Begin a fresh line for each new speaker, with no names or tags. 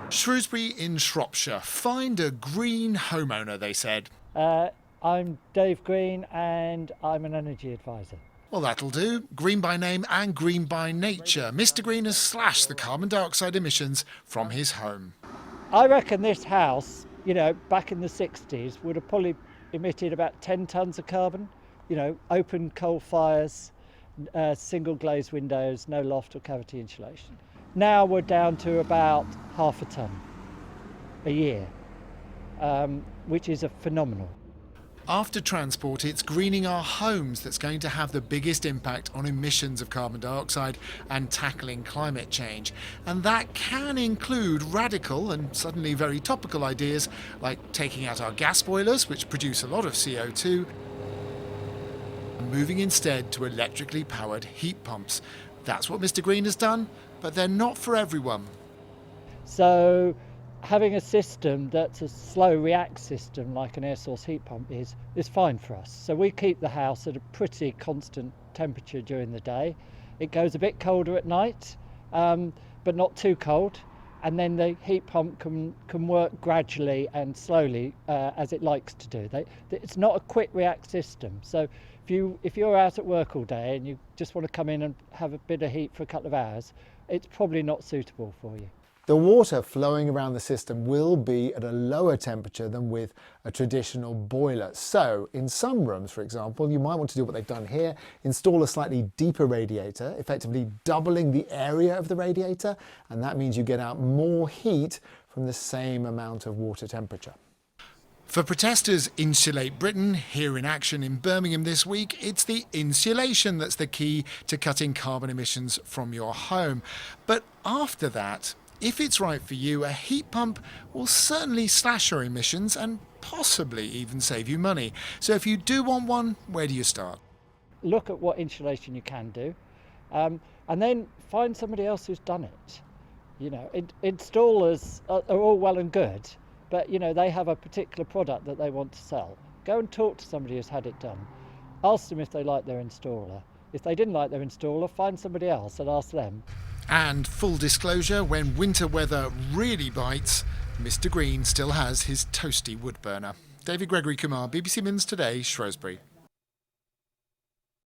Shrewsbury in Shropshire. Find a green homeowner, they said.
I'm Dave Green and I'm an energy advisor.
Well, that'll do. Green by name and green by nature. Mr. Green has slashed the carbon dioxide emissions from his home.
I reckon this house, back in the 60s would have probably emitted about 10 tonnes of carbon. Open coal fires, single glazed windows, no loft or cavity insulation. Now we're down to about half a tonne a year, which is a phenomenal.
After transport, it's greening our homes that's going to have the biggest impact on emissions of carbon dioxide and tackling climate change. And that can include radical and suddenly very topical ideas like taking out our gas boilers, which produce a lot of CO2, and moving instead to electrically powered heat pumps. That's what Mr. Green has done, but they're not for everyone.
So having a system that's a slow react system like an air source heat pump is fine for us. So we keep the house at a pretty constant temperature during the day. It goes a bit colder at night, but not too cold. And then the heat pump can work gradually and slowly as it likes to do. It's not a quick react system. So if you're out at work all day and you just want to come in and have a bit of heat for a couple of hours, it's probably not suitable for you.
The water flowing around the system will be at a lower temperature than with a traditional boiler. So in some rooms, for example, you might want to do what they've done here, install a slightly deeper radiator, effectively doubling the area of the radiator, and that means you get out more heat from the same amount of water temperature.
For protesters Insulate Britain, here in action in Birmingham this week, it's the insulation that's the key to cutting carbon emissions from your home. But after that, if it's right for you, a heat pump will certainly slash your emissions and possibly even save you money. So if you do want one, where do you start?
Look at what insulation you can do, and then find somebody else who's done it. Installers are all well and good, but they have a particular product that they want to sell. Go and talk to somebody who's had it done. Ask them if they like their installer. If they didn't like their installer, find somebody else and ask them.
And full disclosure, when winter weather really bites, Mr. Green still has his toasty wood burner. David Gregory-Kumar, BBC Mins Today, Shrewsbury.